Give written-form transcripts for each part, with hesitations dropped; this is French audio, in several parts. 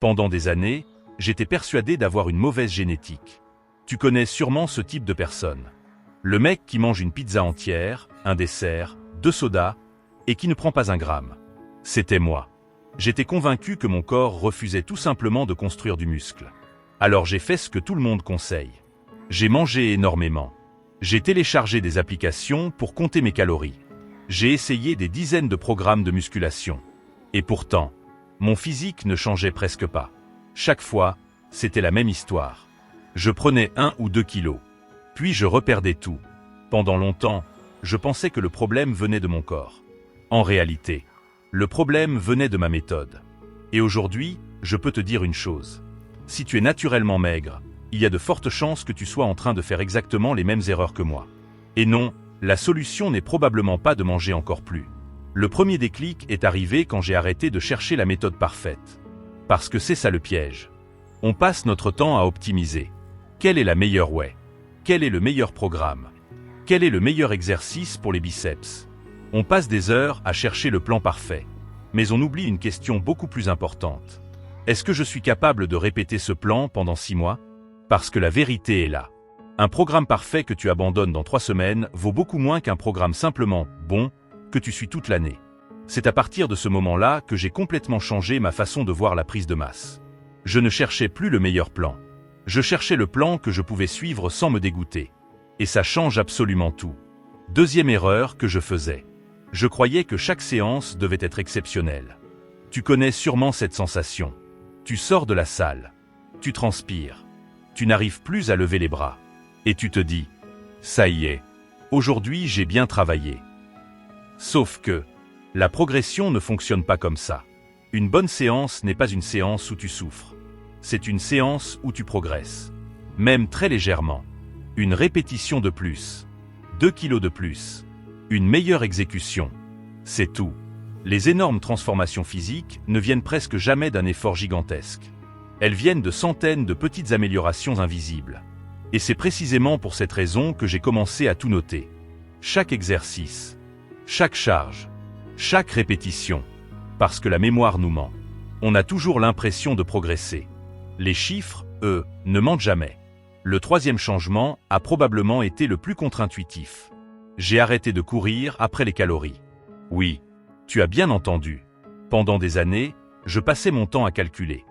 Pendant des années, j'étais persuadé d'avoir une mauvaise génétique. Tu connais sûrement ce type de personne. Le mec qui mange une pizza entière, un dessert, 2 sodas, et qui ne prend pas un gramme. C'était moi. J'étais convaincu que mon corps refusait tout simplement de construire du muscle. Alors j'ai fait ce que tout le monde conseille. J'ai mangé énormément. J'ai téléchargé des applications pour compter mes calories. J'ai essayé des dizaines de programmes de musculation. Et pourtant, mon physique ne changeait presque pas. Chaque fois, c'était la même histoire. Je prenais 1 ou 2 kilos. Puis je reperdais tout. Pendant longtemps, je pensais que le problème venait de mon corps. En réalité, le problème venait de ma méthode. Et aujourd'hui, je peux te dire une chose. Si tu es naturellement maigre, il y a de fortes chances que tu sois en train de faire exactement les mêmes erreurs que moi. Et non, la solution n'est probablement pas de manger encore plus. Le premier déclic est arrivé quand j'ai arrêté de chercher la méthode parfaite. Parce que c'est ça le piège. On passe notre temps à optimiser. Quelle est la meilleure way? Quel est le meilleur programme? Quel est le meilleur exercice pour les biceps? On passe des heures à chercher le plan parfait. Mais on oublie une question beaucoup plus importante. Est-ce que je suis capable de répéter ce plan pendant 6 mois? Parce que la vérité est là. Un programme parfait que tu abandonnes dans 3 semaines vaut beaucoup moins qu'un programme simplement bon que tu suis toute l'année. C'est à partir de ce moment-là que j'ai complètement changé ma façon de voir la prise de masse. Je ne cherchais plus le meilleur plan. Je cherchais le plan que je pouvais suivre sans me dégoûter. Et ça change absolument tout. Deuxième erreur que je faisais. Je croyais que chaque séance devait être exceptionnelle. Tu connais sûrement cette sensation. Tu sors de la salle. Tu transpires. Tu n'arrives plus à lever les bras. Et tu te dis, ça y est, aujourd'hui j'ai bien travaillé. Sauf que, la progression ne fonctionne pas comme ça. Une bonne séance n'est pas une séance où tu souffres. C'est une séance où tu progresses. Même très légèrement. Une répétition de plus. 2 kilos de plus. Une meilleure exécution. C'est tout. Les énormes transformations physiques ne viennent presque jamais d'un effort gigantesque. Elles viennent de centaines de petites améliorations invisibles. Et c'est précisément pour cette raison que j'ai commencé à tout noter. Chaque exercice, chaque charge, chaque répétition. Parce que la mémoire nous ment. On a toujours l'impression de progresser. Les chiffres, eux, ne mentent jamais. Le 3e changement a probablement été le plus contre-intuitif. J'ai arrêté de courir après les calories. Oui, tu as bien entendu. Pendant des années, je passais mon temps à calculer.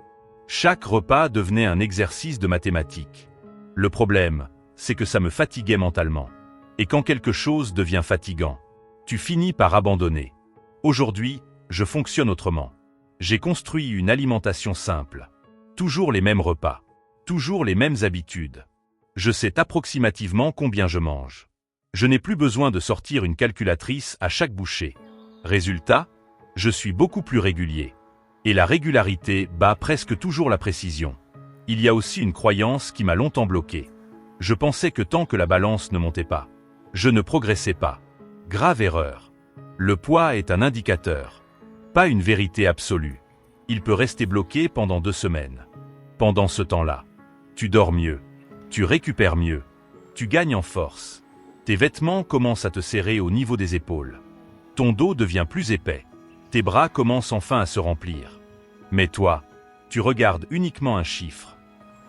Chaque repas devenait un exercice de mathématiques. Le problème, c'est que ça me fatiguait mentalement. Et quand quelque chose devient fatigant, tu finis par abandonner. Aujourd'hui, je fonctionne autrement. J'ai construit une alimentation simple. Toujours les mêmes repas. Toujours les mêmes habitudes. Je sais approximativement combien je mange. Je n'ai plus besoin de sortir une calculatrice à chaque bouchée. Résultat, je suis beaucoup plus régulier. Et la régularité bat presque toujours la précision. Il y a aussi une croyance qui m'a longtemps bloqué. Je pensais que tant que la balance ne montait pas, je ne progressais pas. Grave erreur. Le poids est un indicateur. Pas une vérité absolue. Il peut rester bloqué pendant 2 semaines. Pendant ce temps-là, tu dors mieux. Tu récupères mieux. Tu gagnes en force. Tes vêtements commencent à te serrer au niveau des épaules. Ton dos devient plus épais. Tes bras commencent enfin à se remplir. Mais toi, tu regardes uniquement un chiffre.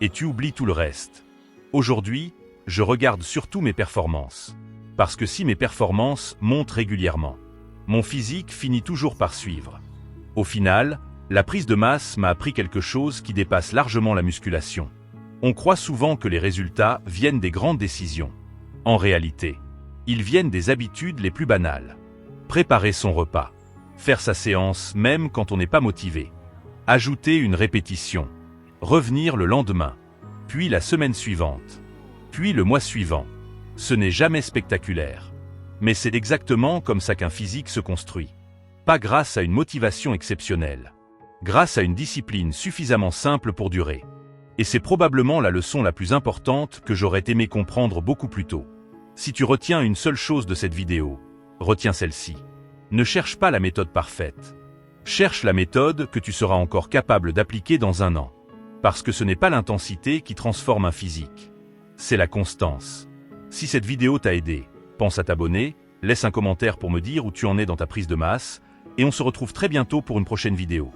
Et tu oublies tout le reste. Aujourd'hui, je regarde surtout mes performances. Parce que si mes performances montent régulièrement, mon physique finit toujours par suivre. Au final, la prise de masse m'a appris quelque chose qui dépasse largement la musculation. On croit souvent que les résultats viennent des grandes décisions. En réalité, ils viennent des habitudes les plus banales. Préparer son repas. Faire sa séance même quand on n'est pas motivé. Ajouter une répétition. Revenir le lendemain. Puis la semaine suivante. Puis le mois suivant. Ce n'est jamais spectaculaire. Mais c'est exactement comme ça qu'un physique se construit. Pas grâce à une motivation exceptionnelle. Grâce à une discipline suffisamment simple pour durer. Et c'est probablement la leçon la plus importante que j'aurais aimé comprendre beaucoup plus tôt. Si tu retiens une seule chose de cette vidéo, retiens celle-ci. Ne cherche pas la méthode parfaite. Cherche la méthode que tu seras encore capable d'appliquer dans 1 an. Parce que ce n'est pas l'intensité qui transforme un physique. C'est la constance. Si cette vidéo t'a aidé, pense à t'abonner, laisse un commentaire pour me dire où tu en es dans ta prise de masse, et on se retrouve très bientôt pour une prochaine vidéo.